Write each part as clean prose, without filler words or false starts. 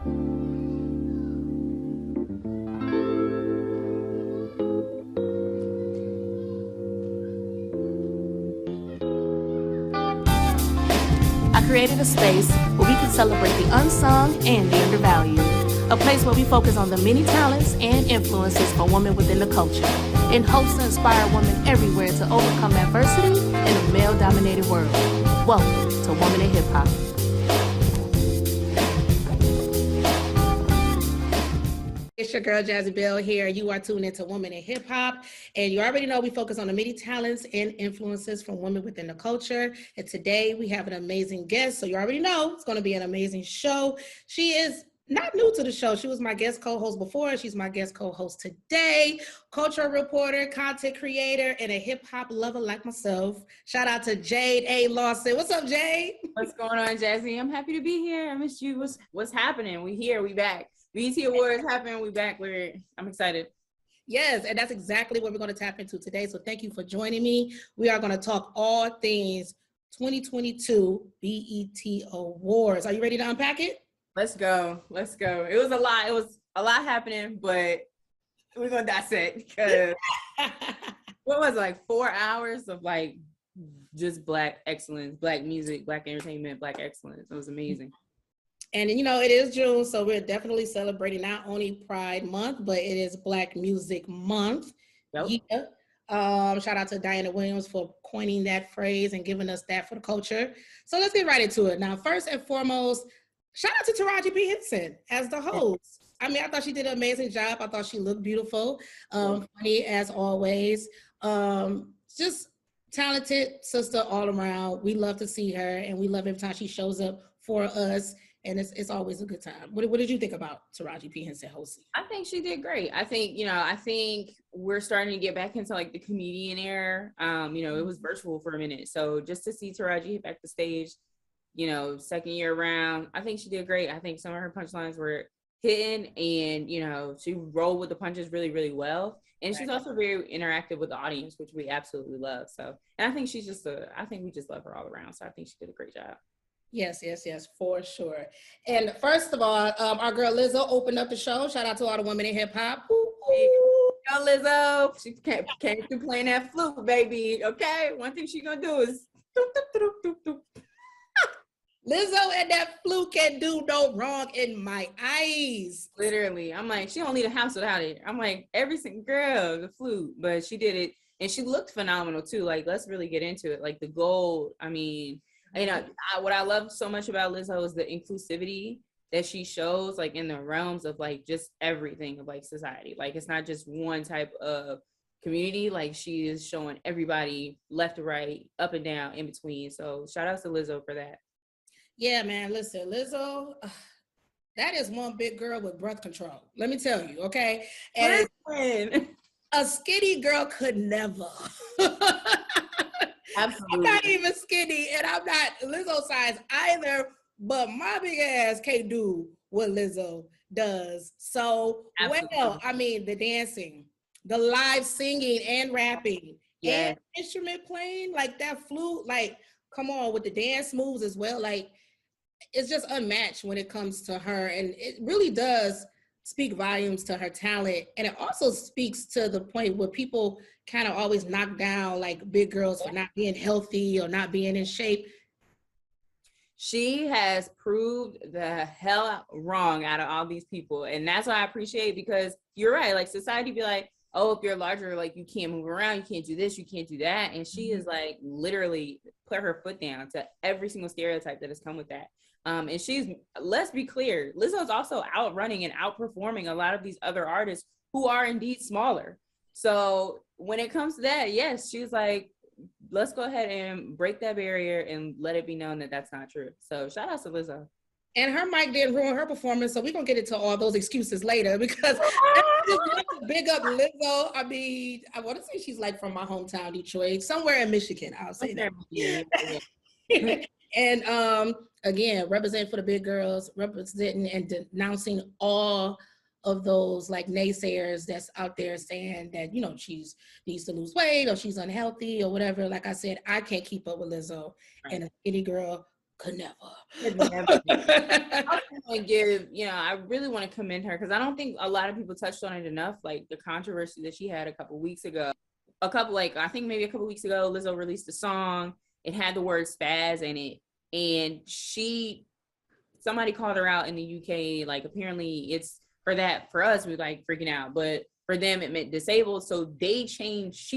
I created a space where we can celebrate the unsung and the undervalued. A place where we focus on the many talents and influences for women within the culture, in hopes to inspire women everywhere to overcome adversity in a male-dominated world. Welcome to Woman in Hip Hop. It's your girl Jazzie Belle here. You are tuned into Woman in Hip Hop, and you already know we focus on the many talents and influences from women within the culture. And today we have an amazing guest, so you already know it's going to be an amazing show. She is not new to the show. She was my guest co-host before. She's my guest co-host today. Cultural reporter, content creator, and a hip hop lover like myself. Shout out to Jade A. Lawson. What's up, Jade? What's going on, Jazzie? I'm happy to be here. I missed you. What's happening? We here. We back. BET Awards happened. We back. I'm excited. Yes, and that's exactly what we're going to tap into today. So thank you for joining me. We are going to talk all things 2022 BET Awards. Are you ready to unpack it? Let's go. It was a lot. It was a lot happening, but we're going to dissect because what was it, like 4 hours of like just Black excellence, Black music, Black entertainment, Black excellence. It was amazing. And you know, it is June, so we're definitely celebrating not only Pride Month, but it is Black Music Month. Yep. Yeah. Shout out to Diana Williams for coining that phrase and giving us that for the culture. So let's get right into it. Now, first and foremost, shout out to Taraji P. Henson as the host. I mean, I thought she did an amazing job. I thought she looked beautiful, funny as always. Just talented sister all around. We love to see her, and we love every time she shows up for us. And it's always a good time. What did you think about Taraji P. Henson hosting? I think she did great. I think we're starting to get back into like the comedian era. It was virtual for a minute. So just to see Taraji hit back the stage, second year around, I think she did great. I think some of her punchlines were hitting and, she rolled with the punches really, really well. And she's also very interactive with the audience, which we absolutely love. So, and I think I think we just love her all around. So I think she did a great job. Yes, for sure. And first of all, our girl Lizzo opened up the show. Shout out to all the women in hip hop. Yo, Lizzo, she came through playing that flute, baby. Okay, one thing she gonna do is doop, doop, doop, doop, doop. Lizzo and that flute can do no wrong in my eyes. Literally, I'm like, she don't leave a house without it. I'm like, every single girl, the flute, but she did it, and she looked phenomenal too. Like, let's really get into it. Like the gold, I mean. What I love so much about Lizzo is the inclusivity that she shows, like in the realms of like just everything of like society. Like it's not just one type of community. Like she is showing everybody left to right, up and down, in between. So shout out to Lizzo for that. Yeah, man. Listen, Lizzo, that is one big girl with breath control. Let me tell you, okay? And a skinny girl could never. Absolutely. I'm not even skinny, and I'm not Lizzo size either, but my big ass can't do what Lizzo does. So, I mean, the dancing, the live singing and rapping, and instrument playing, like that flute, like, come on, with the dance moves as well. Like, it's just unmatched when it comes to her, and it really does speak volumes to her talent. And it also speaks to the point where people kind of always knock down like big girls for not being healthy or not being in shape. She has proved the hell wrong out of all these people. And that's what I appreciate, because you're right. Like society be like, oh, if you're larger, like you can't move around, you can't do this, you can't do that. And she is like literally put her foot down to every single stereotype that has come with that. And let's be clear, Lizzo's also outrunning and outperforming a lot of these other artists who are indeed smaller. So when it comes to that, yes, she's like, let's go ahead and break that barrier and let it be known that that's not true. So shout out to Lizzo. And her mic didn't ruin her performance, so we're going to get into all those excuses later, because I just want to big up Lizzo. I mean, I want to say she's like from my hometown, Detroit, somewhere in Michigan, I'll say that. Yeah. And again, representing for the big girls, representing and denouncing all of those like naysayers that's out there saying that, she needs to lose weight or she's unhealthy or whatever. Like I said, I can't keep up with Lizzo, and a skinny girl could never. I want to give, I really want to commend her because I don't think a lot of people touched on it enough. Like the controversy that she had a couple weeks ago. I think maybe a couple weeks ago, Lizzo released a song. It had the word spaz in it. And somebody called her out in the UK. Like apparently it's for us, we like freaking out. But for them, it meant disabled. So she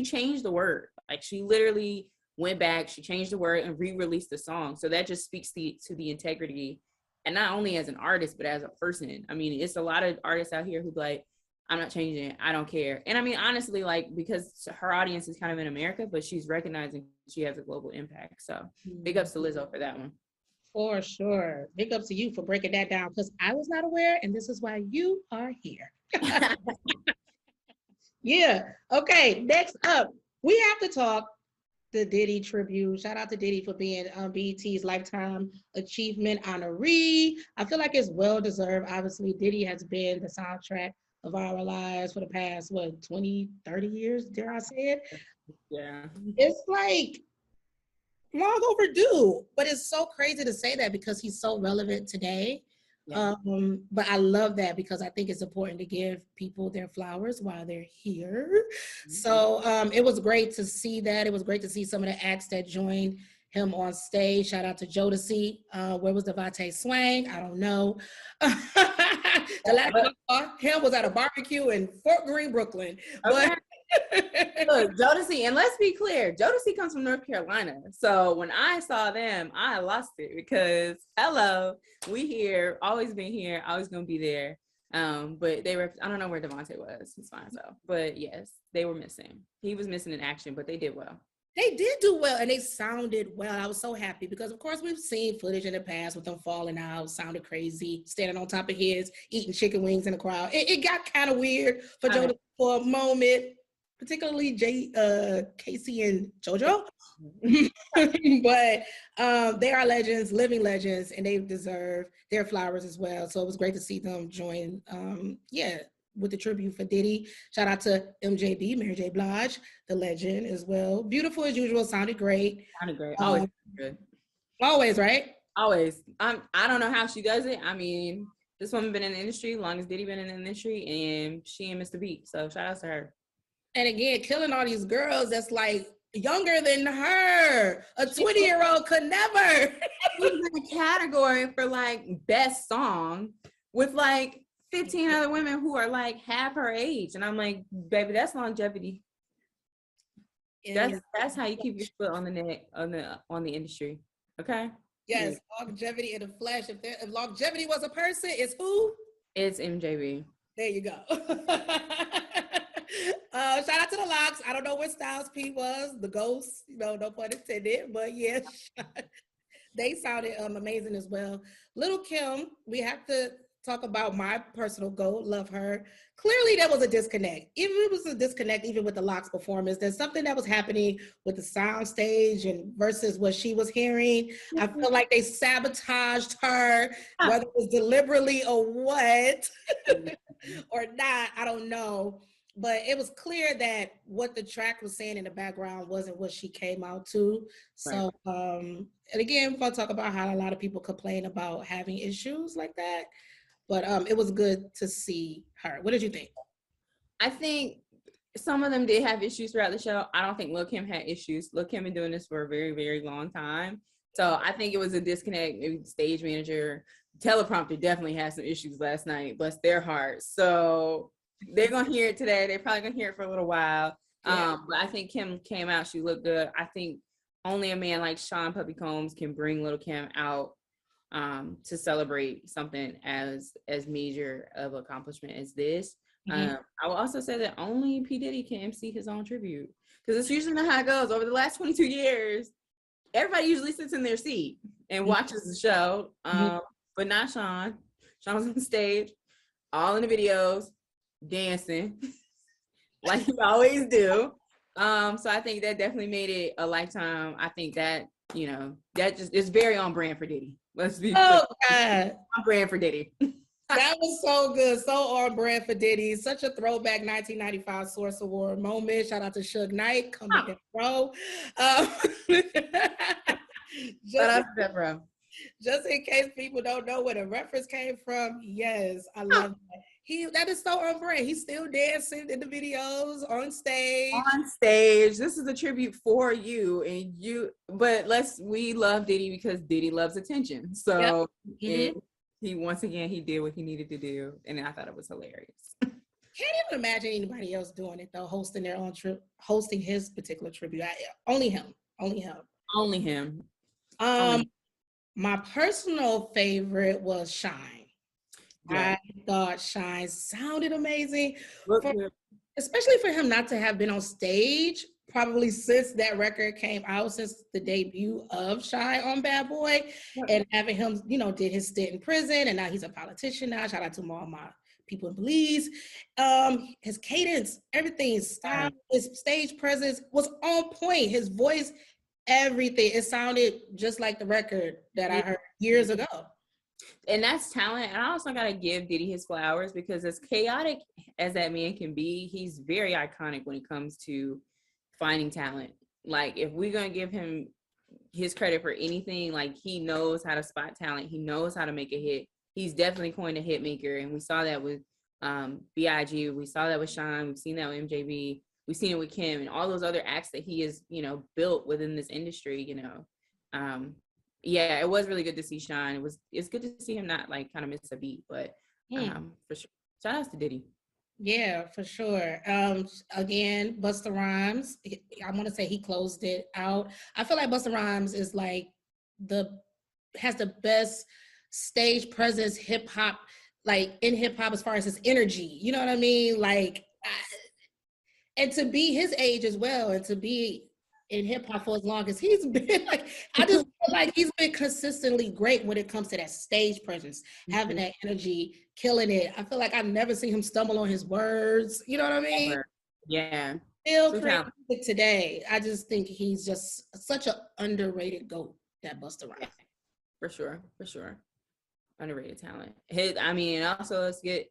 changed the word. Like she literally went back, she changed the word and re-released the song. So that just speaks to the integrity, and not only as an artist, but as a person. I mean, it's a lot of artists out here who be like, I'm not changing it, I don't care. And I mean, honestly, like, because her audience is kind of in America, but she's recognizing she has a global impact. So big ups to Lizzo for that one. For sure. Big ups to you for breaking that down, because I was not aware, and this is why you are here. Yeah. Okay, next up, we have to talk the Diddy tribute. Shout out to Diddy for being BET's Lifetime Achievement honoree. I feel like it's well deserved. Obviously, Diddy has been the soundtrack of our lives for the past, 20, 30 years, dare I say it? Yeah. It's like long overdue, but it's so crazy to say that because he's so relevant today. Yeah. But I love that because I think it's important to give people their flowers while they're here. Mm-hmm. So it was great to see that. It was great to see some of the acts that joined him on stage. Shout out to Doechii. Where was Devontae Swang? I don't know. The last time I saw him was at a barbecue in Fort Greene, Brooklyn. Okay. But look, Doechii, and let's be clear, Doechii comes from North Carolina. So when I saw them, I lost it because hello, we here, always been here, always gonna be there. But I don't know where Devontae was. It's fine, so. But yes, they were missing. He was missing in action, but they did well. They did do well, and they sounded well. I was so happy because, of course, we've seen footage in the past with them falling out, sounded crazy, standing on top of heads, eating chicken wings in the crowd. It got kind of weird for Joe for a moment, particularly Casey and JoJo. But they are legends, living legends, and they deserve their flowers as well. So it was great to see them join, with the tribute for Diddy. Shout out to MJB, Mary J. Blige, the legend as well. Beautiful as usual, sounded great. Sounded great. Always good. Always, right? Always. I don't know how she does it. I mean, this woman been in the industry long as Diddy been in the industry, and she ain't missed a beat. So shout out to her. And again, killing all these girls that's like younger than her. A 20-year-old could never. She's in a category for like best song with like 15 other women who are like half her age, and I'm like, baby, that's longevity. That's how you keep your foot on the neck on the industry. Okay. Yes, longevity in the flesh. If longevity was a person, it's who? It's MJB. There you go. Shout out to the Locks. I don't know what Styles P was, the ghost. No pun intended, but yes, they sounded amazing as well. Little Kim, we have to talk about my personal goal. Love her. Clearly, there was a disconnect. Even if it was a disconnect, even with the Locks performance, there's something that was happening with the sound stage and versus what she was hearing. I feel like they sabotaged her, whether it was deliberately or what, or not. I don't know. But it was clear that what the track was saying in the background wasn't what she came out to. So, and again, we'll talk about how a lot of people complain about having issues like that. But it was good to see her. What did you think? I think some of them did have issues throughout the show. I don't think Lil' Kim had issues. Lil' Kim been doing this for a very, very long time. So I think it was a disconnect. Maybe the stage manager, teleprompter definitely had some issues last night. Bless their hearts. So they're going to hear it today. They're probably going to hear it for a little while. Yeah. But I think Kim came out. She looked good. I think only a man like Sean Puppy Combs can bring Little Kim out to celebrate something as major of accomplishment as this. I will also say that only P. Diddy can MC his own tribute, because it's usually not how it goes. Over the last 22 years, everybody usually sits in their seat and watches the show, but not Sean. Sean was on stage, all in the videos, dancing like you always do. So I think that definitely made it a lifetime. I think that, that just is very on brand for Diddy. Let's be God. On brand for Diddy. That was so good. So on brand for Diddy. Such a throwback 1995 Source Award moment. Shout out to Suge Knight coming in, bro. Shout out to that, bro. Just in case people don't know where the reference came from, yes, I love that. That is so on brand. He's still dancing in the videos on stage. On stage. This is a tribute for you and you, but we love Diddy because Diddy loves attention. So Yep. he once again he did what he needed to do, and I thought it was hilarious. Can't even imagine anybody else doing it though, hosting their own trip, hosting his particular tribute. Only him. Only him. Only him. My personal favorite was Shine. I thought Shine sounded amazing, especially for him not to have been on stage probably since that record came out, since the debut of Shine on Bad Boy, and having him, did his stint in prison, and now he's a politician now. Shout out to all my people in Belize. His cadence, everything, style, his stage presence was on point. His voice, everything. It sounded just like the record that I heard years ago. And that's talent. And I also got to give Diddy his flowers because as chaotic as that man can be, he's very iconic when it comes to finding talent. Like, if we're going to give him his credit for anything, like, he knows how to spot talent. He knows how to make a hit. He's definitely coined a hit maker. And we saw that with B.I.G. We saw that with Sean. We've seen that with MJB. We've seen it with Kim and all those other acts that he has, built within this industry, yeah, it was really good to see Sean. It's good to see him not like kind of miss a beat, but for sure. Shout out to Diddy. Yeah, for sure. Again, Busta Rhymes, I want to say he closed it out. I feel like Busta Rhymes is like has the best stage presence hip hop, like in hip hop as far as his energy. You know what I mean? Like, and to be his age as well, and to be in hip hop for as long as he's been, like, I just feel like he's been consistently great when it comes to that stage presence, having that energy, killing it. I feel like I've never seen him stumble on his words. You know what I mean? Ever. Yeah. Still creating music today. I just think he's just such an underrated GOAT, that Busta Rhymes. Yeah, for sure. Underrated talent. Also let's get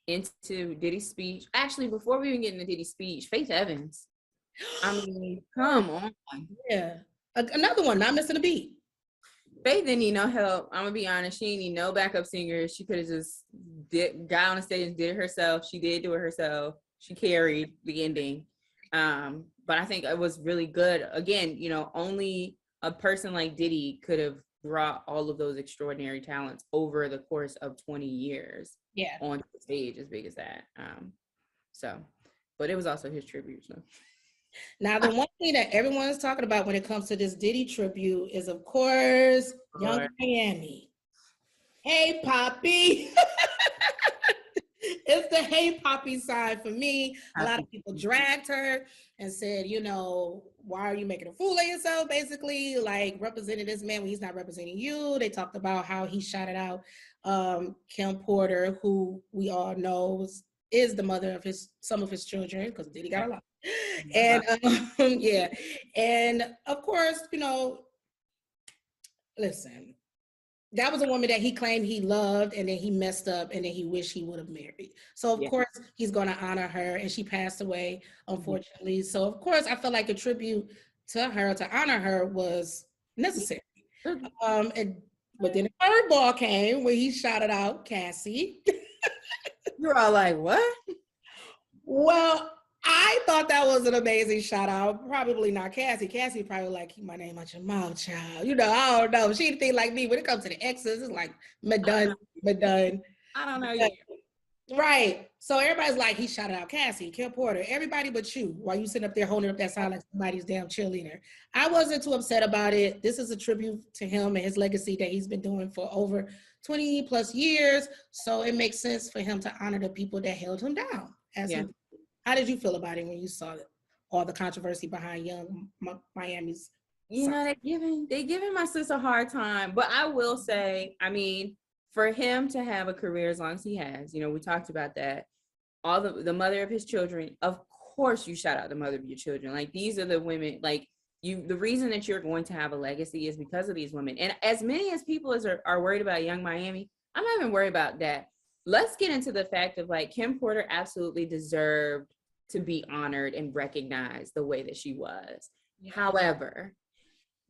into Diddy's speech. Actually, before we even get into Diddy's speech, Faith Evans. I mean, come on. Yeah. Another one, not missing a beat. Faith didn't need no help. I'm gonna be honest. She didn't need no backup singers. She could have just got on the stage and did it herself. She did do it herself. She carried the ending. But I think it was really good. Again, only a person like Diddy could have brought all of those extraordinary talents over the course of 20 years. Yeah. On the stage as big as that. But it was also his tribute. So. Now, the one thing that everyone's talking about when it comes to this Diddy tribute is, of course, Young Miami. Hey, Poppy. It's the Hey Poppy side for me. A lot of people dragged her and said, why are you making a fool of yourself, basically, like representing this man when he's not representing you. They talked about how he shouted out Kim Porter, who we all know is the mother of some of his children, because Diddy got a lot. And yeah, and of course, listen, that was a woman that he claimed he loved, and then he messed up, and then he wished he would have married. So of course he's going to honor her, and she passed away, unfortunately. So of course I felt like a tribute to her, to honor her, was necessary. But then a curveball came where he shouted out Cassie. You're all like, what? Well, I thought that was an amazing shout out. Probably not Cassie. Cassie probably like, keep my name out your mouth, child. I don't know. She didn't think like me. When it comes to the exes, it's like, Madone. I don't know. Right. So everybody's like, he shouted out Cassie, Kim Porter, everybody but you, while you sitting up there holding up that sign like somebody's damn cheerleader. I wasn't too upset about it. This is a tribute to him and his legacy that he's been doing for over 20 plus years. So it makes sense for him to honor the people that held him down. How did you feel about it when you saw all the controversy behind Young Miami's? They giving my sis a hard time, but I will say, for him to have a career as long as he has, we talked about that. All the mother of his children, of course you shout out the mother of your children. Like, these are the women, like, the reason that you're going to have a legacy is because of these women. And as many as people as are worried about Young Miami, I'm not even worried about that. Let's get into the fact of, like, Kim Porter absolutely deserved to be honored and recognized the way that she was. Yeah. However,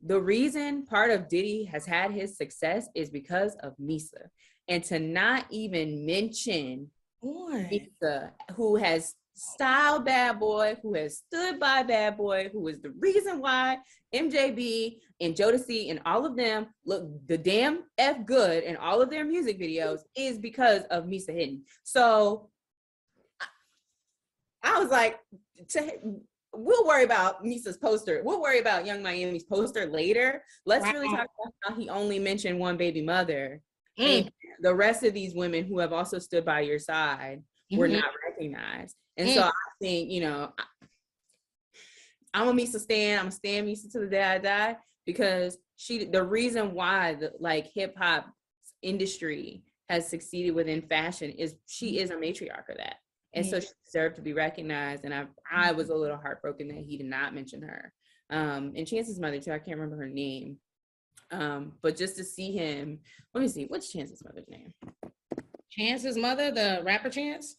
the reason part of Diddy has had his success is because of Misa. And to not even mention Misa, who has styled Bad Boy, who has stood by Bad Boy, who is the reason why MJB and Jodeci and all of them look the damn F good in all of their music videos, is because of Misa Hidden. So I was like, we'll worry about Misa's poster. We'll worry about Young Miami's poster later. Let's really talk about how he only mentioned one baby mother. And the rest of these women who have also stood by your side were not recognized. And so I think, you know, I'm a Misa stan. I'm a stan Misa to the day I die, because the reason why the like hip hop industry has succeeded within fashion is she is a matriarch of that. And so she deserved to be recognized. And I was a little heartbroken that he did not mention her. And Chance's mother too, I can't remember her name. But just to see him, let me see, what's Chance's mother's name? Chance's mother, the rapper Chance?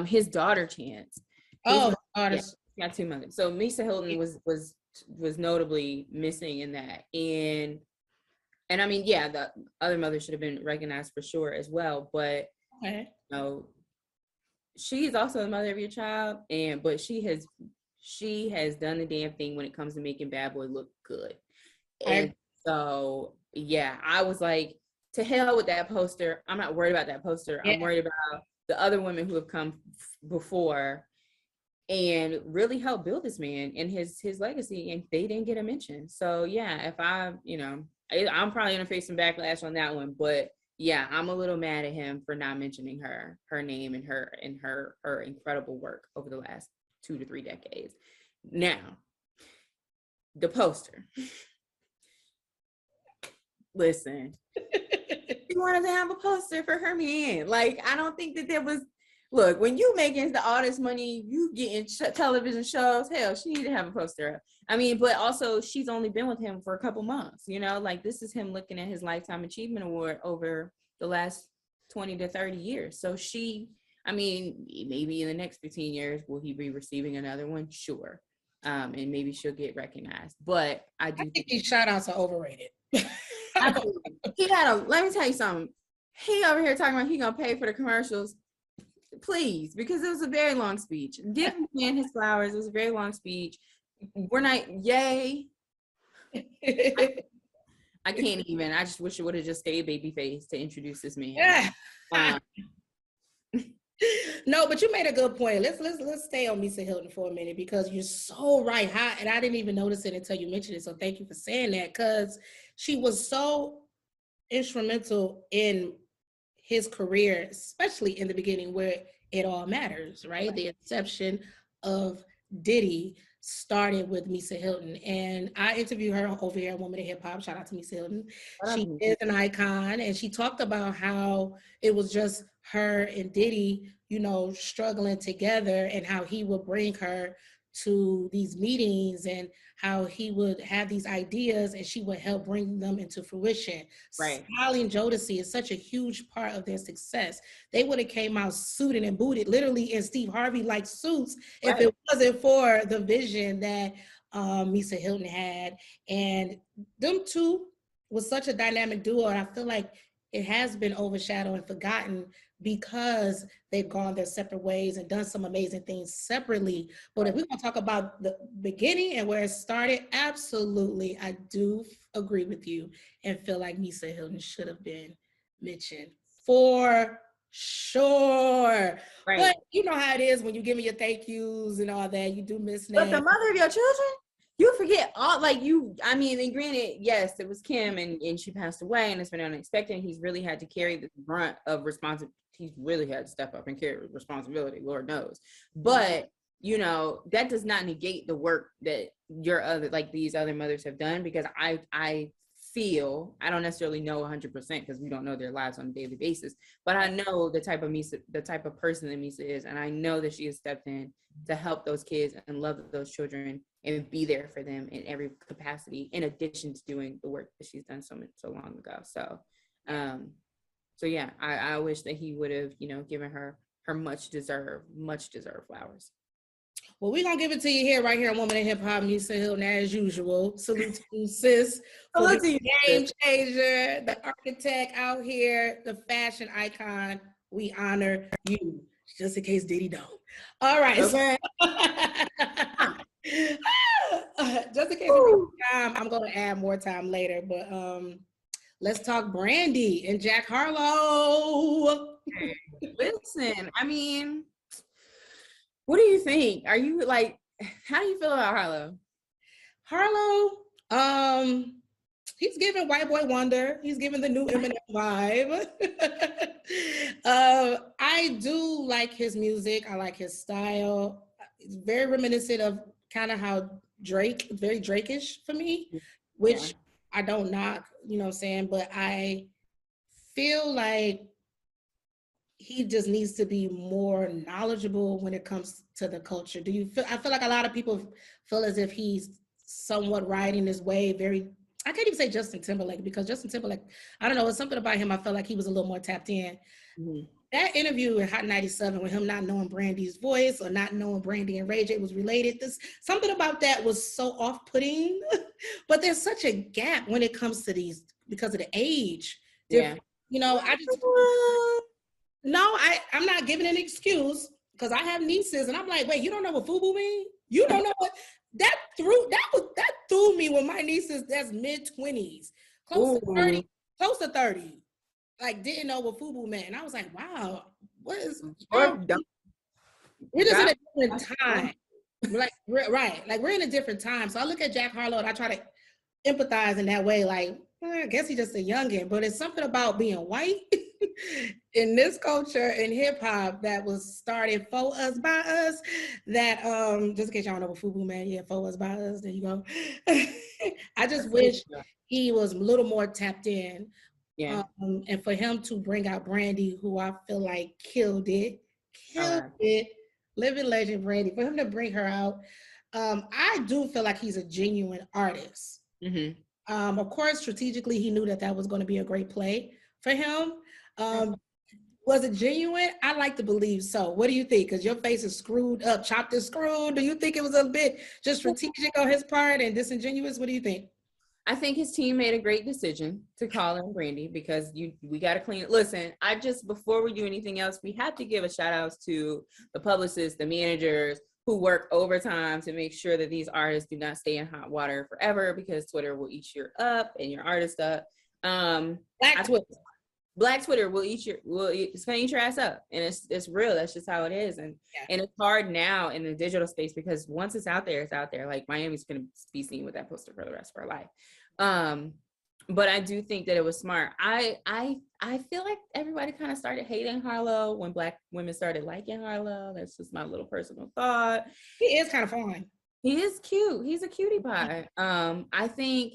His daughter Chance. Daughter. Yeah, got two mothers. So Misa Hilton was notably missing in that. And I mean, yeah, the other mother should have been recognized for sure as well. But you know, she is also the mother of your child, but she has done the damn thing when it comes to making Bad Boy look good. And so yeah, I was like, to hell with that poster. I'm not worried about that poster. I'm worried about the other women who have come before and really helped build this man and his legacy, and they didn't get a mention. So yeah, if I'm probably gonna face some backlash on that one, but yeah, I'm a little mad at him for not mentioning her name and her incredible work over the last 2 to 3 decades. Now, the poster. Listen, she wanted to have a poster for her man. Like, I don't think that there was. Look, when you making all this money, you getting television shows. Hell, she need to have a poster up. I mean, but also she's only been with him for a couple months. You know, like this is him looking at his Lifetime Achievement Award over the last 20 to 30 years. So I mean, maybe in the next 15 years, will he be receiving another one? Sure. And maybe she'll get recognized. But I think these shout outs are overrated. Let me tell you something. He over here talking about he gonna pay for the commercials. Please, because it was a very long speech. Give him man his flowers. It was a very long speech. We're not, yay. I can't even. I just wish it would have just stayed babyface to introduce this man. No, but you made a good point. Let's stay on Misa Hilton for a minute, because you're so right. And I didn't even notice it until you mentioned it. So thank you for saying that, because she was so instrumental in his career, especially in the beginning where it all matters, right? The inception of Diddy started with Misa Hilton, and I interviewed her over here at Woman in Hip Hop. Shout out to Misa Hilton. She is an icon, and she talked about how it was just her and Diddy, you know, struggling together, and how he would bring her to these meetings and how he would have these ideas and she would help bring them into fruition. Right. Styling Jodeci is such a huge part of their success. They would have came out suited and booted, literally in Steve Harvey-like suits, if it wasn't for the vision that Misa Hilton had. And them two was such a dynamic duo, and I feel like it has been overshadowed and forgotten because they've gone their separate ways and done some amazing things separately. But if we're gonna talk about the beginning and where it started, absolutely, I do agree with you and feel like Misa Hilton should have been mentioned for sure. Right. But you know how it is when you give me your thank yous and all that, you do miss names. But the mother of your children? You forget all, like you, I mean, and granted, yes, it was Kim and she passed away and it's been unexpected. He's really had to carry the brunt of responsibility. He's really had to step up and carry responsibility, Lord knows. But, you know, that does not negate the work that these other mothers have done, because I feel, I don't necessarily know 100% because we don't know their lives on a daily basis, but I know the type of person that Misa is, and I know that she has stepped in to help those kids and love those children and be there for them in every capacity, in addition to doing the work that she's done so long ago. So yeah, I wish that he would have, you know, given her much deserved flowers. Well, we're going to give it to you here, right here on Woman in Hip Hop Music Hill, as usual. Salute to you, sis, for the game changer, the architect out here, the fashion icon. We honor you, just in case Diddy don't. All right. Okay. Just in case time, I'm going to add more time later, but let's talk Brandy and Jack Harlow. Listen, I mean, what do you think? Are you like, how do you feel about Harlow? Harlow, he's giving white boy wonder. He's giving the new Eminem vibe. I do like his music. I like his style. It's very reminiscent of kind of how Drake, very Drake-ish for me, which I don't knock, you know what I'm saying? But I feel like he just needs to be more knowledgeable when it comes to the culture. Do you feel, I feel like a lot of people feel as if he's somewhat riding his way, I can't even say Justin Timberlake, because Justin Timberlake, I don't know, it's something about him, I felt like he was a little more tapped in. Mm-hmm. That interview in Hot 97 with him not knowing Brandy's voice or not knowing Brandy and Ray J was related, something about that was so off-putting. But there's such a gap when it comes to these, because of the age. Yeah. You know, I'm not giving an excuse, because I have nieces and I'm like, wait, you don't know what FUBU mean? You don't know what that threw me with my nieces that's mid-20s, close to 30. Like, didn't know what FUBU meant. And I was like, wow, what is we're just in a different time. We're in a different time. So I look at Jack Harlow and I try to empathize in that way, like, I guess he's just a youngin', but it's something about being white in this culture in hip hop that was started for us by us, that just in case y'all don't know what FUBU man, yeah, for us by us, there you go. I just wish he was a little more tapped in. Yeah. And for him to bring out Brandy, who I feel like killed it, living legend Brandy, for him to bring her out, I do feel like he's a genuine artist. Mm-hmm. Of course, strategically, he knew that was going to be a great play for him. Was it genuine? I like to believe so. What do you think? Because your face is screwed up, chopped and screwed. Do you think it was a bit just strategic on his part and disingenuous? What do you think? I think his team made a great decision to call in Brandy, because we got to clean it. Listen, before we do anything else, we have to give a shout out to the publicists, the managers who work overtime to make sure that these artists do not stay in hot water forever, because Twitter will eat you up and your artist up. Black Twitter will it's gonna eat your ass up, and it's real. That's just how it is, and it's hard now in the digital space, because once it's out there, it's out there. Like, Miami's gonna be seen with that poster for the rest of our life. But I do think that it was smart. I feel like everybody kind of started hating Harlow when Black women started liking Harlow. That's just my little personal thought. He is kind of fun. He is cute. He's a cutie pie. I think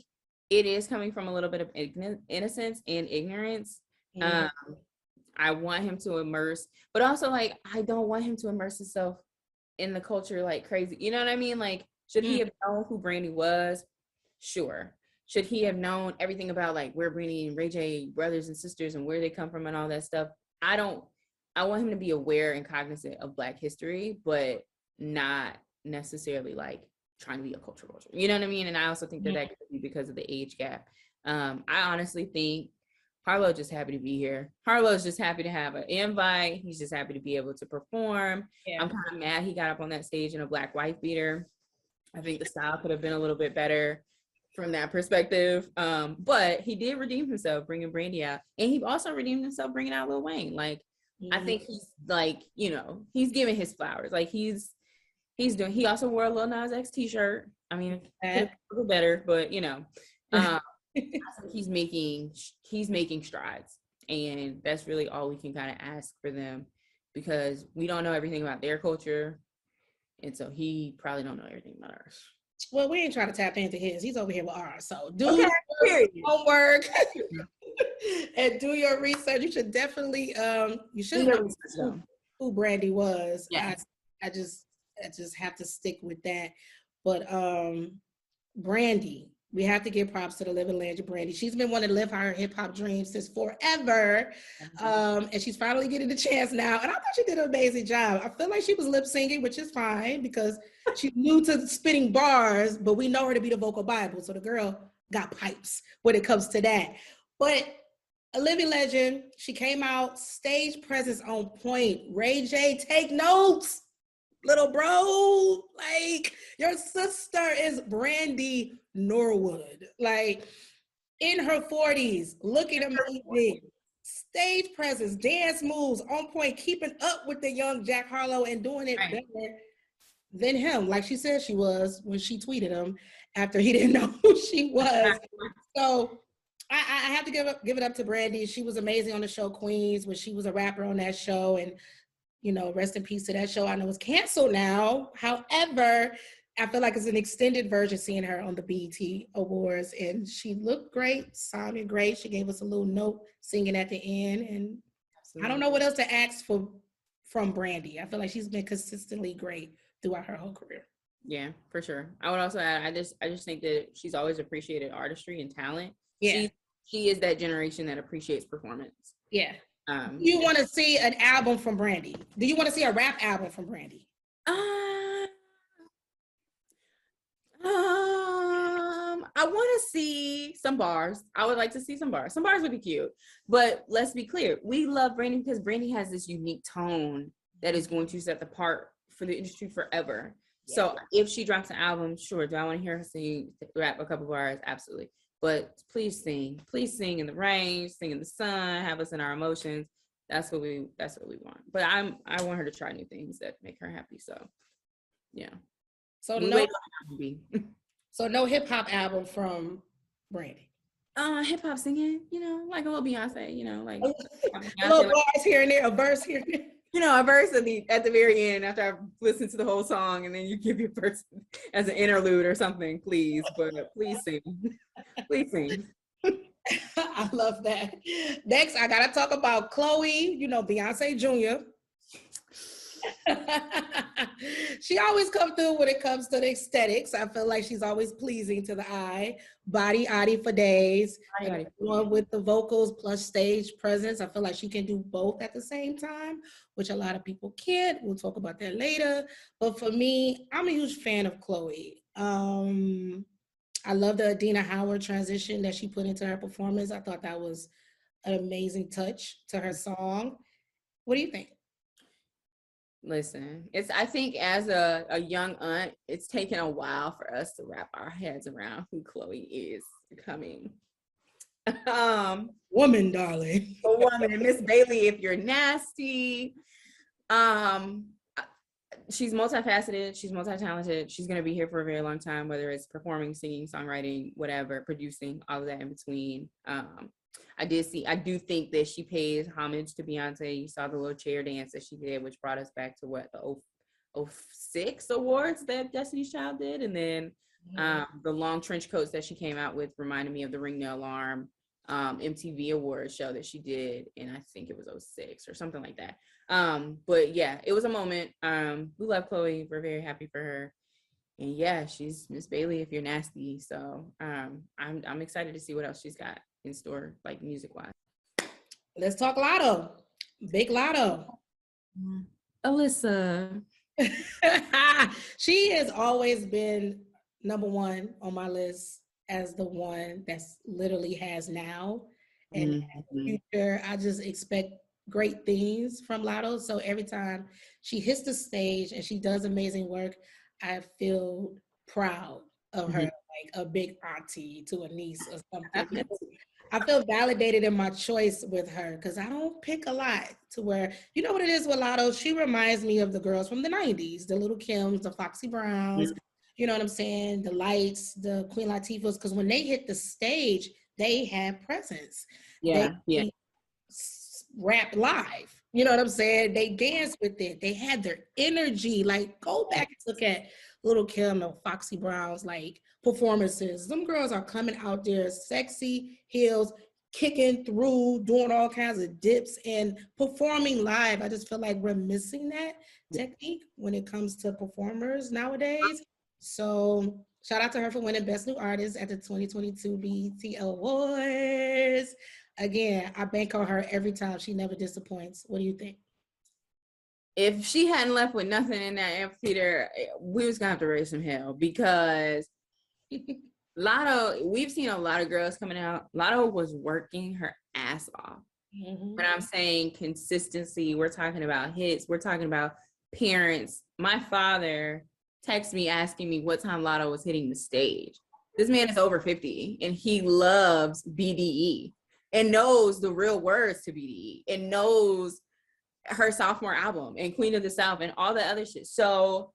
it is coming from a little bit of innocence and ignorance. I want him to immerse, but also, like, I don't want him to immerse himself in the culture like crazy. You know what I mean? Like, should he have known who Brandy was? Sure. Should he have known everything about, like, where Brandy and Ray J brothers and sisters and where they come from and all that stuff? I want him to be aware and cognizant of Black history, but not necessarily like trying to be a cultural vulture. You know what I mean? And I also think that could be because of the age gap. I honestly think Harlow just happy to be here. Harlow's just happy to have an invite. He's just happy to be able to perform. Yeah. I'm kind of mad he got up on that stage in a black wife beater. I think the style could have been a little bit better from that perspective. But he did redeem himself bringing Brandy out. And he also redeemed himself bringing out Lil Wayne. Like, I think he's like, you know, he's giving his flowers. Like, he's doing, he also wore a Lil Nas X t-shirt. I mean, a little better, but you know, I think he's making strides, and that's really all we can kind of ask for them, because we don't know everything about their culture, and so he probably don't know everything about ours. Well, we ain't trying to tap into his. He's over here with ours. So do your homework and do your research. You should definitely you should know who Brandy was. Yeah. I just have to stick with that. But Brandy, We have to give props to the living legend, Brandy. She's been wanting to live her hip hop dreams since forever. And she's finally getting the chance now. And I thought she did an amazing job. I feel like she was lip singing, which is fine because she's new to spitting bars, but we know her to be the vocal Bible. So the girl got pipes when it comes to that. But a living legend, she came out, stage presence on point. Ray J, take notes, little bro. Like, your sister is Brandy Norwood, like in her 40s, looking amazing. Stage presence, dance moves on point, keeping up with the young Jack Harlow and doing it better than him, like she said she was when she tweeted him after he didn't know who she was. So I have to give it up to Brandy. She was amazing on the show Queens when she was a rapper on that show, and you know, rest in peace to that show. I know it's canceled now. However, I feel like it's an extended version seeing her on the BET Awards, and she looked great, sounded great. She gave us a little note singing at the end, and absolutely. I don't know what else to ask for from Brandy. I feel like she's been consistently great throughout her whole career. Yeah, for sure. I would also add, I just think that she's always appreciated artistry and talent. Yeah, she is that generation that appreciates performance. Yeah. You want to see an album from Brandy? Do you want to see a rap album from Brandy? I want to see some bars. I would like to see some bars. Some bars would be cute. But let's be clear. We love Brandy because Brandy has this unique tone that is going to set the part for the industry forever. Yeah. So if she drops an album, sure. Do I want to hear her sing, rap a couple bars? Absolutely. But please sing in the rain, sing in the sun, have us in our emotions. That's what we want. But I want her to try new things that make her happy. So yeah. So no hip hop album from Brandy. Hip hop singing, you know, like a little Beyonce, you know, like a little bars here and there, a verse here and there. You know, a verse at the very end after I've listened to the whole song, and then you give your verse as an interlude or something, please. But please sing. Please sing. I love that. Next, I gotta talk about Chloe, you know, Beyonce Jr. She always comes through when it comes to the aesthetics. I feel like she's always pleasing to the eye. Body for days. One with the vocals plus stage presence. I feel like she can do both at the same time, which a lot of people can't. We'll talk about that later. But for me, I'm a huge fan of Chloe. I love the Adina Howard transition that she put into her performance. I thought that was an amazing touch to her song. What do you think? Listen, I think as a young aunt, it's taken a while for us to wrap our heads around who Chloe is becoming. Woman, darling. A woman. And Miss Bailey, if you're nasty. She's multifaceted, she's multi-talented, she's going to be here for a very long time, whether it's performing, singing, songwriting, whatever, producing, all of that in between. I do think that she pays homage to Beyonce. You saw the little chair dance that she did, which brought us back to the 06 awards that Destiny's Child did. And then the long trench coats that she came out with reminded me of the Ring the Alarm MTV Awards show that she did. And I think it was 06 or something like that. But yeah, it was a moment. We love Chloe. We're very happy for her. And yeah, she's Miss Bailey if you're nasty. So I'm excited to see what else she's got in store, like music wise. Let's talk Lotto. Big Lotto. Alyssa. She has always been number one on my list as the one that's literally has now. And in the future, I just expect great things from Lotto. So every time she hits the stage and she does amazing work, I feel proud of her, like a big auntie to a niece or something. I feel validated in my choice with her because I don't pick a lot to where, you know what it is with Lotto? She reminds me of the girls from the 90s, the Little Kims, the Foxy Browns, you know what I'm saying? The Lights, the Queen Latifahs, because when they hit the stage, they have presence. They rap live. You know what I'm saying? They dance with it. They had their energy. Like, go back and look at Little Kim or Foxy Brown's like performances. Them girls are coming out there, sexy heels, kicking through, doing all kinds of dips and performing live. I just feel like we're missing that technique when it comes to performers nowadays. So Shout out to her for winning Best New Artist at the 2022 BET Awards. Again, I bank on her every time. She never disappoints. What do you think? If she hadn't left with nothing in that amphitheater, we was gonna have to raise some hell because Lotto, we've seen a lot of girls coming out. Lotto was working her ass off. When I'm saying consistency, we're talking about hits, we're talking about parents. My father texted me asking me what time Lotto was hitting the stage. This man is over 50 and he loves BDE and knows the real words to BDE and knows her sophomore album and Queen of the South and all the other shit. So,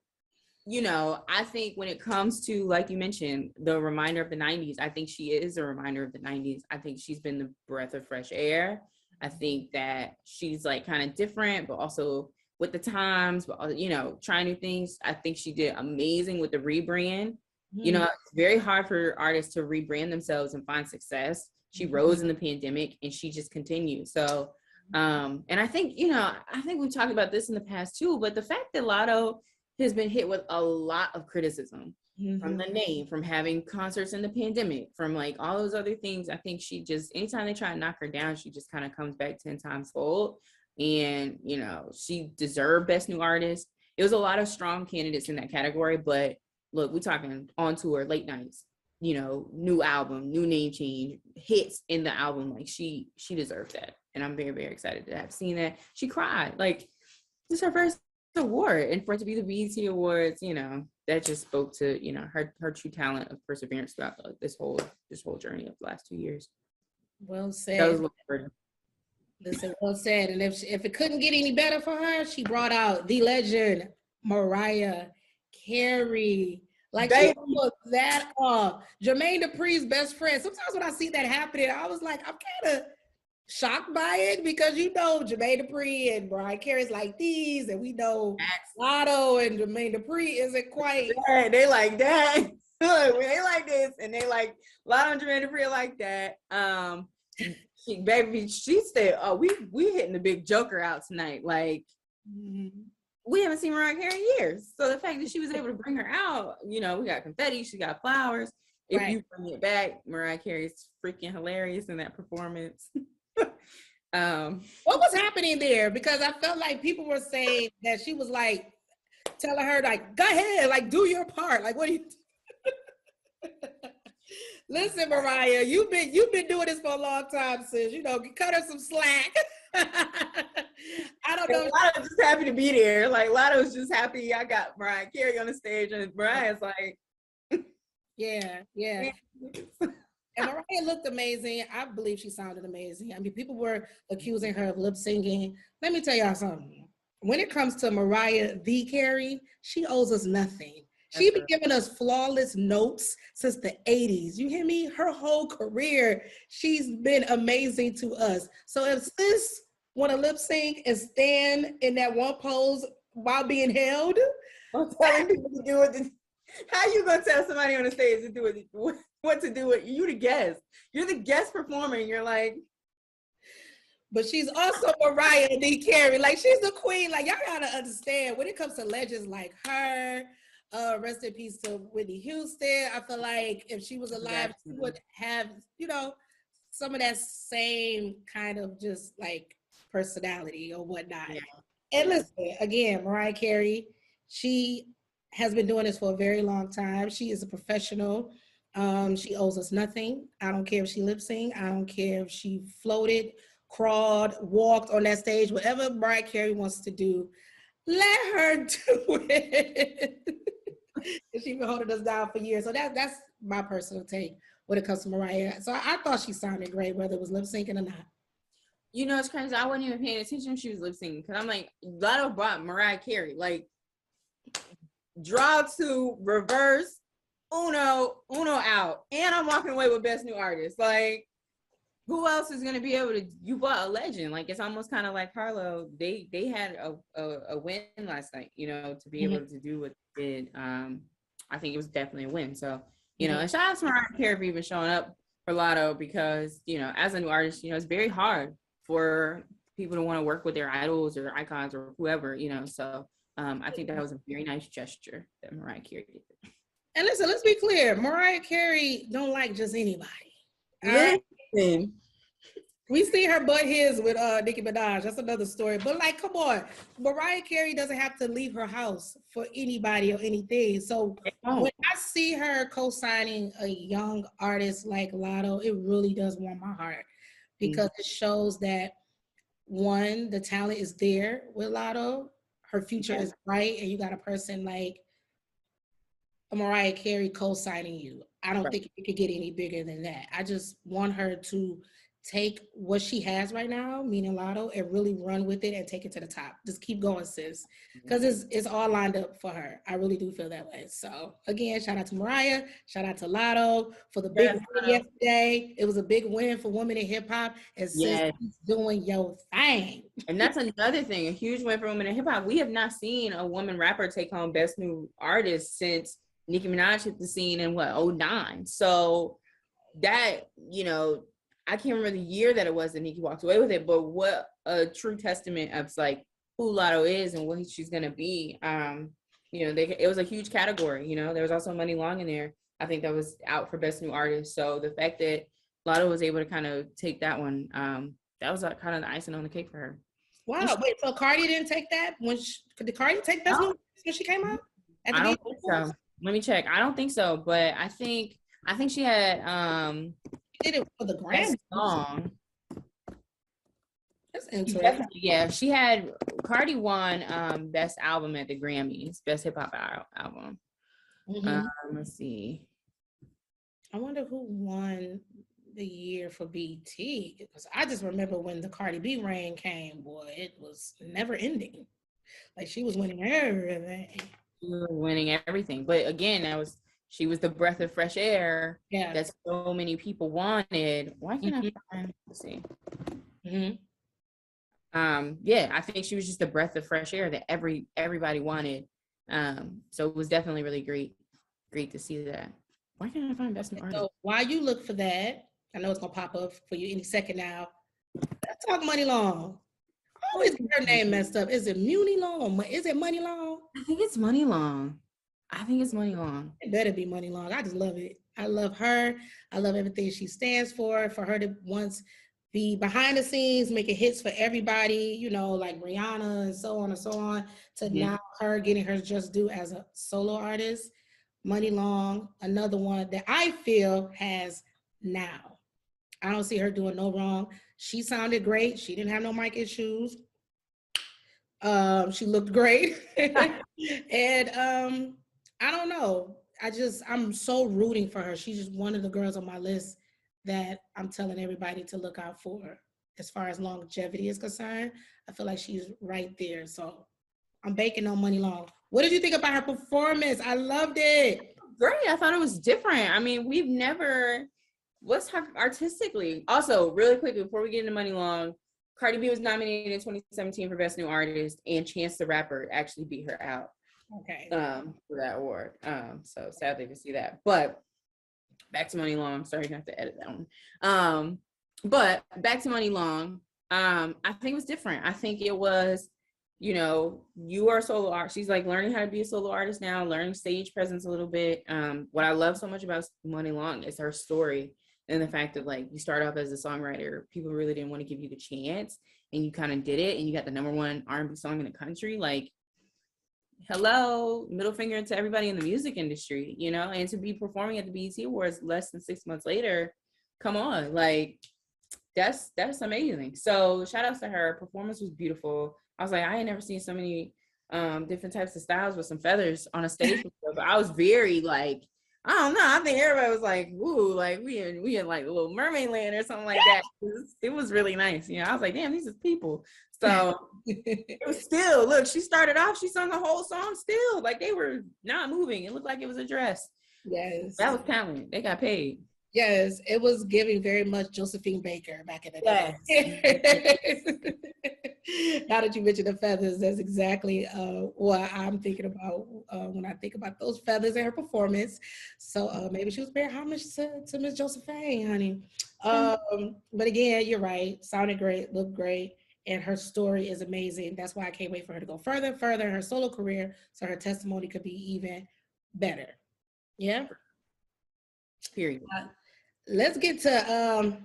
you know, I think when it comes to, like you mentioned, the reminder of the 90s, I think she is a reminder of the 90s. I think she's been the breath of fresh air. I think that she's like kind of different, but also with the times, but, you know, trying new things. I think she did amazing with the rebrand. You know, it's very hard for artists to rebrand themselves and find success. She rose in the pandemic and she just continued. So, and I think, you know, I think we've talked about this in the past too, but the fact that Lotto has been hit with a lot of criticism from the name, from having concerts in the pandemic, from like all those other things. I think she just, anytime they try to knock her down, she just kind of comes back 10 times fold. And, you know, she deserved Best New Artist. It was a lot of strong candidates in that category, but look, we're talking on tour, late nights, you know, new album, new name change, hits in the album. Like she deserved that. And I'm very, very excited to have seen that. She cried. Like, this is her first award. And for it to be the BET Awards, you know, that just spoke to, you know, her true talent of perseverance throughout this whole journey of the last 2 years. Well said. Listen, well said. And if it couldn't get any better for her, she brought out the legend, Mariah Carey. Like, she put that off. Jermaine Dupri's best friend. Sometimes when I see that happening, I was like, I'm kind of shocked by it because, you know, Jermaine Dupri and Mariah Carey's like these, and we know Lotto and Jermaine Dupri isn't quite. Yeah, they like that. Look, they like this, and they like Lotto and Jermaine Dupri like that. She said, "Oh, we hitting the big joker out tonight." Like, we haven't seen Mariah Carey in years. So the fact that she was able to bring her out, you know, we got confetti, she got flowers. If you bring it back, Mariah Carey's freaking hilarious in that performance. What was happening there? Because I felt like people were saying that she was like telling her, like, go ahead, like, do your part. Like, what do you Listen, Mariah, you've been doing this for a long time, sis. You know, cut her some slack. I don't know. Lotto's just happy to be there. Like, Lotto's just happy I got Mariah Carey on the stage, and Mariah's like, yeah. And Mariah looked amazing. I believe she sounded amazing. I mean, people were accusing her of lip singing. Let me tell y'all something. When it comes to Mariah the Carey, she owes us nothing. She been giving us flawless notes since the 80s. You hear me? Her whole career, she's been amazing to us. So if sis want to lip sync and stand in that one pose while being held, I'm telling people to do it. How you gonna tell somebody on the stage to do it? What to do it? You the guest. You're the guest performer. And you're like, but she's also Mariah the Carey. Like, she's the queen. Like, y'all gotta understand when it comes to legends like her. Rest in peace to Whitney Houston. I feel like if she was alive, she would have, you know, some of that same kind of just like personality or whatnot. Yeah. And listen, again, Mariah Carey, she has been doing this for a very long time. She is a professional. She owes us nothing. I don't care if she lip synced. I don't care if she floated, crawled, walked on that stage. Whatever Mariah Carey wants to do, let her do it. She's been holding us down for years. So that's my personal take when it comes to Mariah. So I thought she sounded great, whether it was lip syncing or not. You know, it's crazy. I wasn't even paying attention when she was lip syncing because I'm like, Lotto brought Mariah Carey. Like, draw to reverse, uno out. And I'm walking away with Best New Artist. Like, who else is gonna be able to? You bought a legend. Like, it's almost kind of like Harlow. They had a win last night. You know, to be able to do what they did. I think it was definitely a win. So, you know, and shout out to Mariah Carey for even showing up for Lotto because, you know, as a new artist, you know, it's very hard for people to want to work with their idols or icons or whoever. You know, so I think that was a very nice gesture that Mariah Carey did. And listen, let's be clear. Mariah Carey don't like just anybody. Listen. We see her butt his with Nicki Minaj. That's another story. But like, come on. Mariah Carey doesn't have to leave her house for anybody or anything. So when I see her co-signing a young artist like Lotto, it really does warm my heart because it shows that, one, the talent is there with Lotto. Her future is bright, and you got a person like Mariah Carey co-signing you. I don't think it could get any bigger than that. I just want her to take what she has right now, meaning Lotto, and really run with it and take it to the top. Just keep going, sis, because it's all lined up for her. I really do feel that way. So again, shout out to Mariah, shout out to Lotto for the big win yesterday. It was a big win for women in hip hop, and sis keeps doing your thing. And that's another thing, a huge win for women in hip hop. We have not seen a woman rapper take home Best New Artist since Nicki Minaj hit the scene in 2009. So that, you know, I can't remember the year that it was that Nicki walked away with it, but what a true testament of like who Lotto is and what she's gonna be. You know, it was a huge category. You know, there was also Muni Long in there. I think that was out for Best New Artist. So the fact that Lotto was able to kind of take that one, that was kind of the icing on the cake for her. Wow, wait, so Cardi didn't take that did Cardi take Best New Artist when she came out? I don't think so. Let me check. I don't think so, but I think she had did it for the Grammy song. That's interesting. Yeah, she had Cardi won best album at the Grammys, best hip hop album. Let's see. I wonder who won the year for BT, because I just remember when the Cardi B reign came, boy, it was never ending. Like she was winning everything. She was winning everything, but again, she was the breath of fresh air that so many people wanted. Why can't I find? Let's see. Yeah, I think she was just a breath of fresh air that everybody wanted. So it was definitely really great to see that. Why can't I find Best New Artist? So while you look for that, I know it's gonna pop up for you any second now. Let's talk Muni Long. I always get her name messed up. Is it Muni Long or is it Muni Long? I think it's Muni Long. It better be Muni Long. I just love it. I love her. I love everything she stands for her to once be behind the scenes, making hits for everybody, you know, like Rihanna and so on, to now her getting her just due as a solo artist. Muni Long, another one that I feel has now. I don't see her doing no wrong. She sounded great. She didn't have no mic issues. She looked great. And I don't know. I'm so rooting for her. She's just one of the girls on my list that I'm telling everybody to look out for. As far as longevity is concerned, I feel like she's right there. So I'm banking on Muni Long. What did you think about her performance? I loved it. Great. I thought it was different. I mean, let's talk artistically. Also, really quick, before we get into Muni Long, Cardi B was nominated in 2017 for Best New Artist, and Chance the Rapper actually beat her out. Okay. For that award. So sadly to see that. But back to Muni Long. Sorry, you have to edit that one. But back to Muni Long. I think it was different. I think it was, you know, you are a solo artist. She's like learning how to be a solo artist now, learning stage presence a little bit. What I love so much about Muni Long is her story and the fact that like you start off as a songwriter, people really didn't want to give you the chance, and you kind of did it, and you got the #1 R&B song in the country. Like, hello, middle finger to everybody in the music industry, you know, and to be performing at the BET Awards less than 6 months later, come on, like that's amazing. So shout outs to her. Performance was beautiful. I was like, I ain't never seen so many different types of styles with some feathers on a stage before, but I was very like, I don't know, I think everybody was like, woo, like we in like a Little Mermaid land or something like that. It was really nice, you know. I was like, damn, these is people. So it was still, look, she started off, she sung the whole song still, like they were not moving. It looked like it was a dress. Yes. That was talent. They got paid. Yes, it was giving very much Josephine Baker back in the day. Yes. Now that you mentioned the feathers, that's exactly what I'm thinking about when I think about those feathers and her performance. So maybe she was paying homage to Miss Josephine, honey. But again, you're right. Sounded great, looked great, and her story is amazing. That's why I can't wait for her to go further in her solo career, so her testimony could be even better. Yeah. Period. Let's get to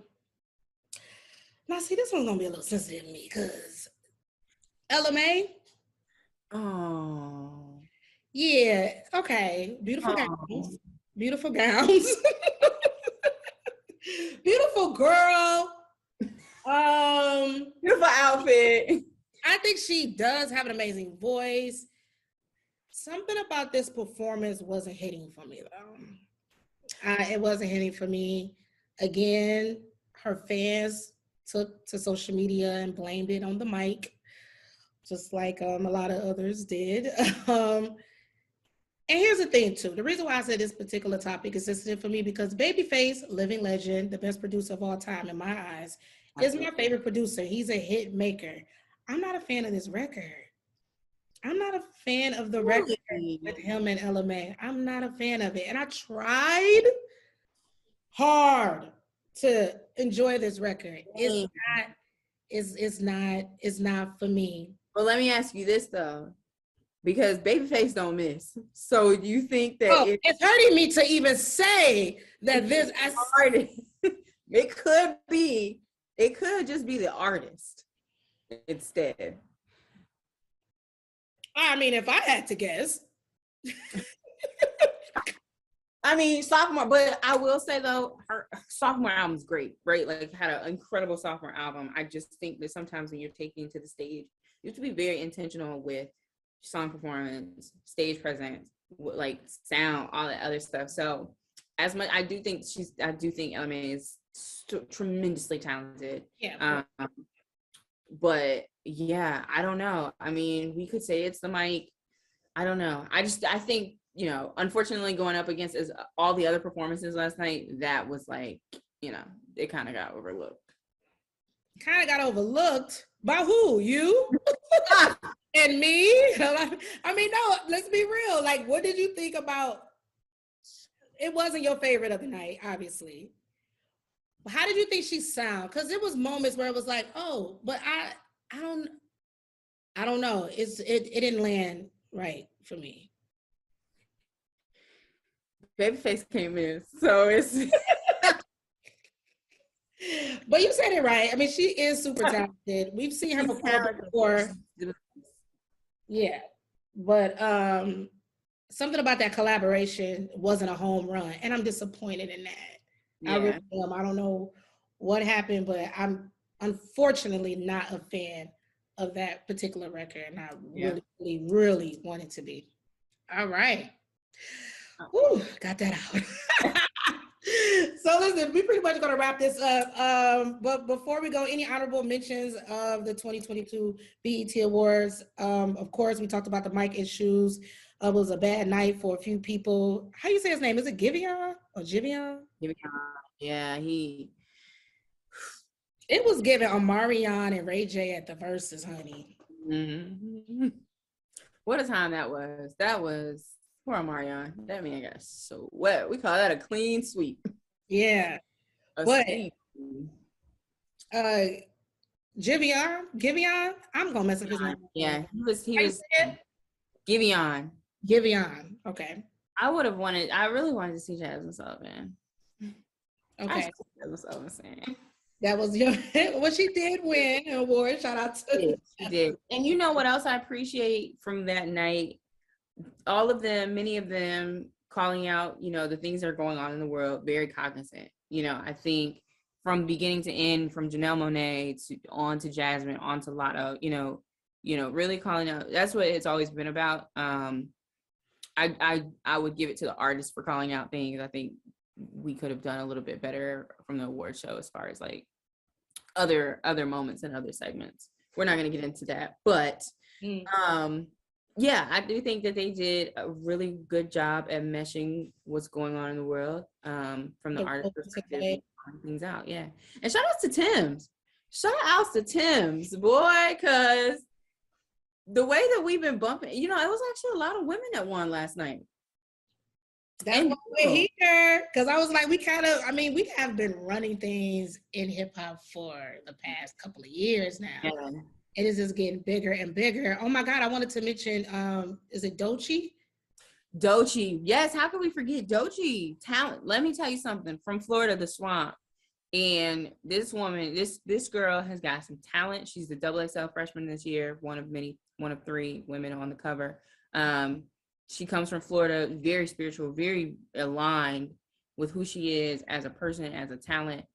now see this one's gonna be a little sensitive to me because LMA. Oh. Yeah, okay. Beautiful gowns. Beautiful gowns. Beautiful girl. Beautiful outfit. I think she does have an amazing voice. Something about this performance wasn't hitting for me though. It wasn't hitting for me. Again, her fans took to social media and blamed it on the mic, just like a lot of others did. And here's the thing too. The reason why I said this particular topic is sensitive for me because Babyface, living legend, the best producer of all time in my eyes, is my favorite producer. He's a hit maker. I'm not a fan of this record. I'm not a fan of the record with him and LMA. I'm not a fan of it. And I tried hard to enjoy this record. It's not for me. Well, let me ask you this though. Because Babyface don't miss. So do you think that it's hurting me to even say that this artist, it could just be the artist instead. I mean, if I had to guess. I mean, sophomore, but I will say though, her sophomore album's great, right? Like had an incredible sophomore album. I just think that sometimes when you're taking to the stage, you have to be very intentional with song performance, stage presence, like sound, all that other stuff. So as much I do think LMA is tremendously talented. Yeah. But yeah, I don't know. I mean, we could say it's the mic. I don't know. I think, you know, unfortunately going up against all the other performances last night, that was like, you know, it kind of got overlooked. Kind of got overlooked by who? You? And me? I mean, no, let's be real. Like, what did you think about? It wasn't your favorite of the night, obviously. How did you think she sound? Because there was moments where it was like, oh, but I don't know. It didn't land right for me. Babyface came in, so it's. But you said it right. I mean, she is super talented. We've seen her before. Yeah, but something about that collaboration wasn't a home run, and I'm disappointed in that. Yeah. I really am. I don't know what happened, but I'm unfortunately not a fan of that particular record, and I really want it to be. All right. Whew, got that out. So listen, we're pretty much going to wrap this up. But before we go, any honorable mentions of the 2022 BET Awards? Of course, we talked about the mic issues. It was a bad night for a few people. How you say his name? Is it Giveon or Giveon? Giveon. Yeah, It was given on Marion and Ray J at the verses, honey. Mm-hmm. What a time that was. That was poor Marion. That man got so wet. We call that a clean sweep. Yeah. But Giveon, I'm gonna mess up his name. Yeah, he was Giveon. Giveon. Okay. I really wanted to see Jasmine Sullivan. Okay. Jasmine Sullivan. That was well, she did win an award. Shout out to she did. And you know what else I appreciate from that night? All of them, many of them calling out, you know, the things that are going on in the world, very cognizant. You know, I think from beginning to end, from Janelle Monáe to Jasmine, on to Lotto, you know, really calling out. That's what it's always been about. I would give it to the artists for calling out things. I think we could have done a little bit better from the award show as far as like other moments and other segments. We're not going to get into that, but yeah, I do think that they did a really good job at meshing what's going on in the world from the artist perspective, things out. Yeah, and shout outs to Tim's. Shout outs to Tim's, boy, because the way that we've been bumping, you know, it was actually a lot of women that won last night. That's why we're here, because I was like, we have been running things in hip hop for the past couple of years now. Yeah. It is just getting bigger and bigger. Oh my God, I wanted to mention, is it Doechii? Doechii, yes. How can we forget Doechii? Talent. Let me tell you something. From Florida, the swamp, and this woman, this girl has got some talent. She's the XXL freshman this year, one of 3 women on the cover. She comes from Florida, very spiritual, very aligned with who she is as a person, as a talent.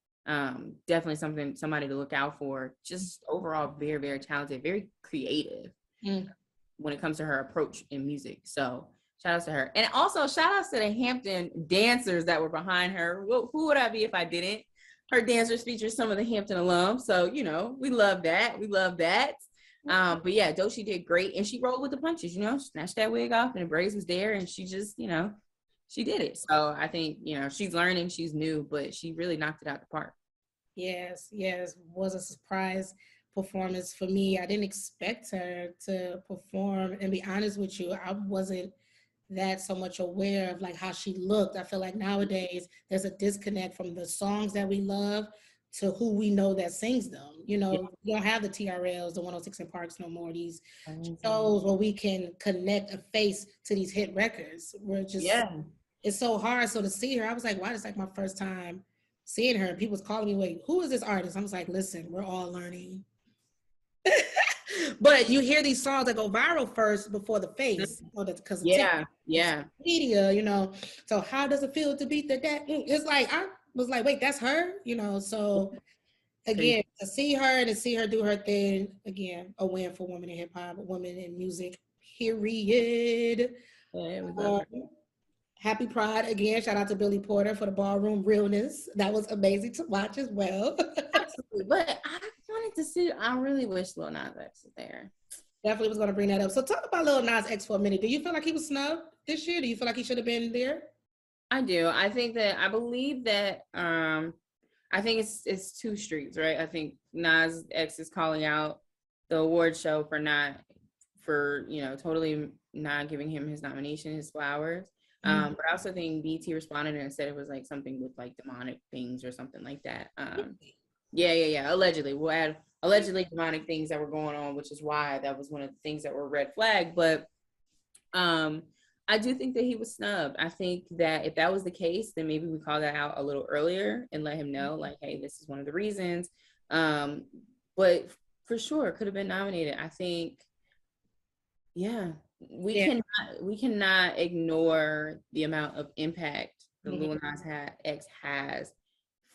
Definitely somebody to look out for. Just overall, very, very talented, very creative when it comes to her approach in music. So shout out to her. And also shout outs to the Hampton dancers that were behind her. Who would I be if I didn't? Her dancers feature some of the Hampton alums. So, you know, we love that. We love that. But yeah, Doechii did great, and she rolled with the punches, you know, snatched that wig off and the braids was there, and she just, you know, she did it. So I think, you know, she's learning, she's new, but she really knocked it out the park. Yes, was a surprise performance for me. I didn't expect her to perform, and be honest with you, I wasn't that so much aware of like how she looked. I feel like nowadays there's a disconnect from the songs that we love to who we know that sings them. You know, we don't have the TRLs, the 106 and Parks no more, these shows where we can connect a face to these hit records. We're just, it's so hard. So to see her, I was like, wow, it's like my first time seeing her. People was calling me, wait, who is this artist? I was like, listen, we're all learning. But you hear these songs that go viral first before the face, because of TikTok, media, you know. So how does it feel to beat the dead? It's like I was like, wait, that's her, you know. So again, to see her and to see her do her thing, again, a win for women in hip hop, women in music. Period. Happy Pride again. Shout out to Billy Porter for the ballroom realness. That was amazing to watch as well. Absolutely. But I wanted to see, I really wish Lil Nas X was there. Definitely was going to bring that up. So talk about Lil Nas X for a minute. Do you feel like he was snubbed this year? Do you feel like he should have been there? I do. I believe that I think it's 2 streets, right? I think Nas X is calling out the award show for you know, totally not giving him his nomination, his flowers. But I also think BT responded and said it was like something with like demonic things or something like that. Allegedly. We'll add allegedly demonic things that were going on, which is why that was one of the things that were red flagged. But I do think that he was snubbed. I think that if that was the case, then maybe we call that out a little earlier and let him know, like, hey, this is one of the reasons. But for sure, could have been nominated. I think, we cannot ignore the amount of impact that Lil Nas X has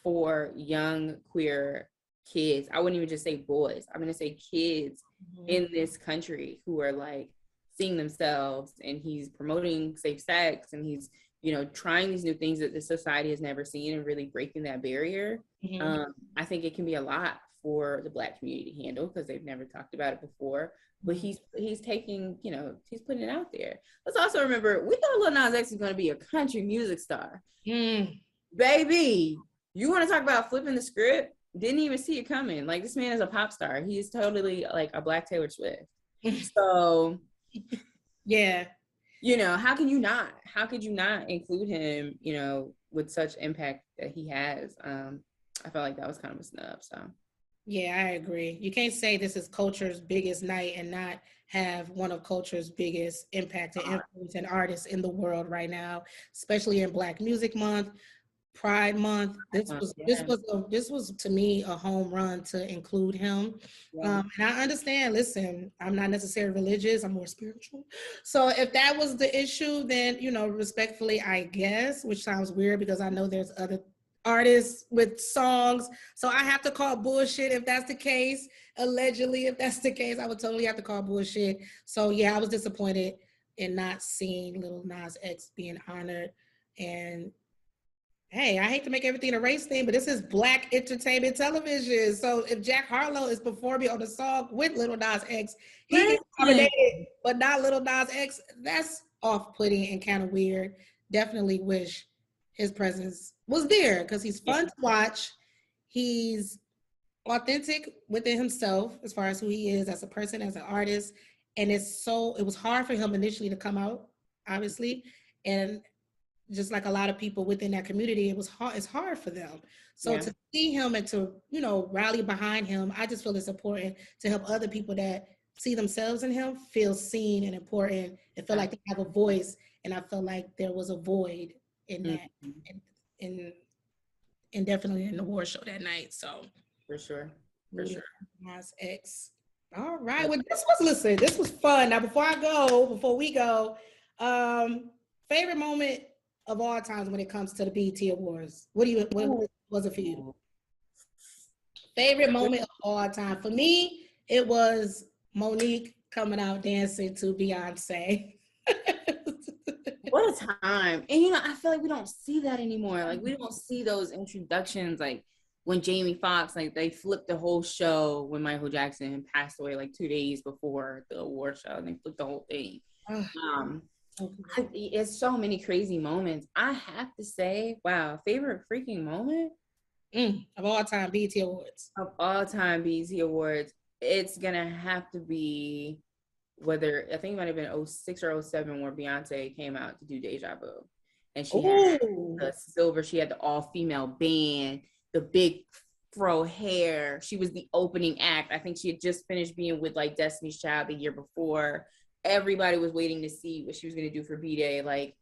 for young queer kids. I wouldn't even just say boys. I'm going to say kids in this country who are like seeing themselves, and he's promoting safe sex, and he's, you know, trying these new things that the society has never seen and really breaking that barrier. I think it can be a lot for the Black community to handle because they've never talked about it before. But he's taking, you know, he's putting it out there. Let's also remember, we thought Lil Nas X was going to be a country music star. Baby, you want to talk about flipping the script? Didn't even see it coming. Like, this man is a pop star. He is totally like a Black Taylor Swift. So, you know, how could you not include him, you know, with such impact that he has? I felt like that was kind of a snub. So. Yeah, I agree. You can't say this is culture's biggest night and not have one of culture's biggest impact and influence and artists in the world right now, especially in Black Music Month, Pride Month. This was to me a home run to include him. And I understand. Listen, I'm not necessarily religious. I'm more spiritual. So if that was the issue, then, you know, respectfully, I guess, which sounds weird because I know there's other artists with songs, so I have to call bullshit if that's the case. Allegedly, if that's the case, I would totally have to call bullshit. So yeah, I was disappointed in not seeing Lil Nas X being honored. And hey, I hate to make everything a race thing, but this is Black entertainment television. So if Jack Harlow is performing on the song with Lil Nas X, he is nominated, but not Lil Nas X. That's off-putting and kind of weird. Definitely wish his presence was there because he's fun to watch. He's authentic within himself as far as who he is as a person, as an artist. And it was hard for him initially to come out, obviously. And just like a lot of people within that community, it's hard for them. So to see him and to, you know, rally behind him, I just feel it's important to help other people that see themselves in him feel seen and important and feel like they have a voice and I felt like there was a void in that, and definitely in the award show that night. So for sure. Nas X. All right. Well, this was fun. Now, before we go, favorite moment of all times when it comes to the BET Awards. What was it for you? Favorite moment of all time. For me, it was Monique coming out dancing to Beyonce. What a time. And I feel like we don't see that anymore. Like we don't see those introductions, like when Jamie Foxx, like they flipped the whole show when Michael Jackson passed away like 2 days before the award show, and they flipped the whole thing. It's so many crazy moments. I have to say, wow, favorite freaking moment of all time BET Awards. Of all time BET Awards, it's gonna have to be whether I think it might have been 06 or 07 where Beyonce came out to do Deja Vu, and she had the silver. She had the all-female band, the big fro hair. She was the opening act. I think she had just finished being with like Destiny's Child the year before. Everybody was waiting to see what she was gonna do for B-Day, like,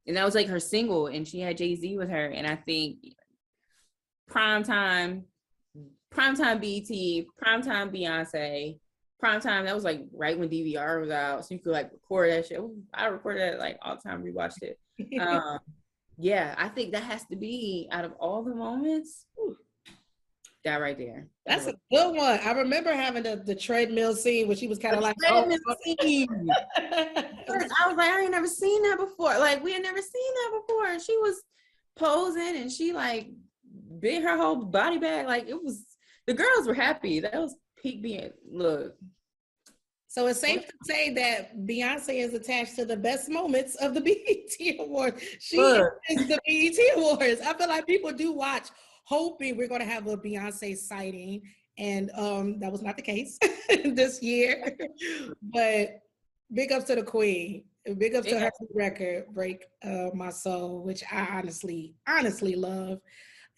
and that was like her single, and she had Jay-Z with her. And I think primetime BET, primetime Beyonce, primetime, that was like right when DVR was out, so you could like record that shit. I recorded it like all the time, rewatched it. Yeah, I think that has to be, out of all the moments, that right there. That's a good one. I remember having the treadmill scene where she was kind of like, treadmill scene. I was like, I ain't never seen that before. Like, we had never seen that before. And she was posing and she like bit her whole body back. Like, it was, the girls were happy. That was peak being, look. So it's safe to say that Beyonce is attached to the best moments of the BET Awards. She is the BET Awards. I feel like people do watch hoping we're going to have a Beyonce sighting, and that was not the case this year. But big ups to the queen. Big ups to her record, Break My Soul, which I honestly love.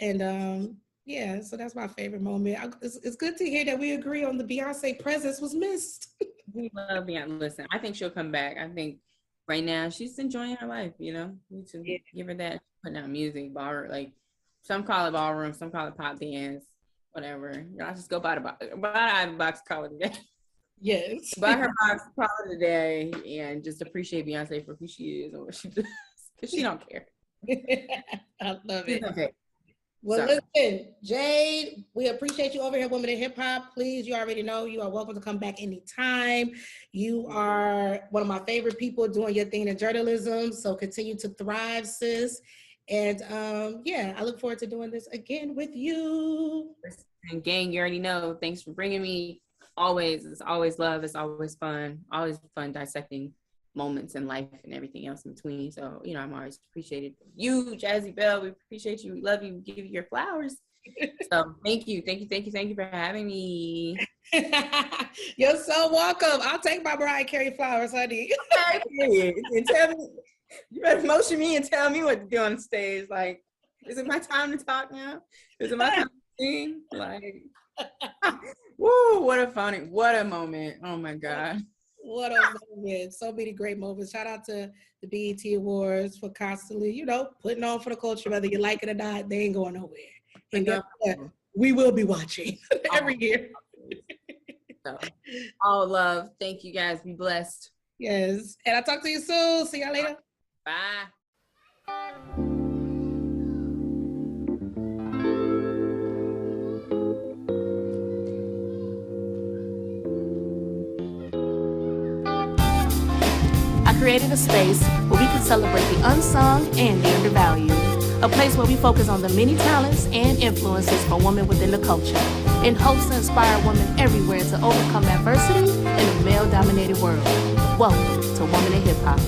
And yeah, so that's my favorite moment. It's good to hear that we agree on the Beyonce presence was missed. We love Beyonce. Listen, I think she'll come back. I think right now she's enjoying her life, you know? We should give her that, putting out music, like, some call it ballroom, some call it pop dance, whatever. Y'all just go buy the box, call it a day. Yes. Buy her box, call it a day, and just appreciate Beyonce for who she is and what she does, because she don't care. I love it. Okay. Well, listen, Jade, we appreciate you over here, Women in Hip Hop. Please, you already know you are welcome to come back anytime. You are one of my favorite people doing your thing in journalism, so continue to thrive, sis. And yeah, I look forward to doing this again with you. And gang, you already know, thanks for bringing me. It's always love. It's always fun. Always fun dissecting moments in life and everything else in between. So, you know, I'm always appreciated. You, Jazzie Belle, we appreciate you. We love you. We give you your flowers. So thank you for having me. You're so welcome. I'll take my Mariah Carey flowers, honey. Okay, and tell me, you better motion me and tell me what to do on stage. Like, is it my time to talk now? Is it my time to sing? Like, woo, what a moment. Oh my God. What a moment. So many great moments. Shout out to the BET Awards for constantly, you know, putting on for the culture, whether you like it or not. They ain't going nowhere. And guess what? We will be watching every year. So, all love. Thank you guys. Be blessed. Yes. And I'll talk to you soon. See y'all later. Bye. I created a space where we can celebrate the unsung and the undervalued. A place where we focus on the many talents and influences for women within the culture, in hopes to inspire women everywhere to overcome adversity in a male-dominated world. Welcome to Women in Hip Hop.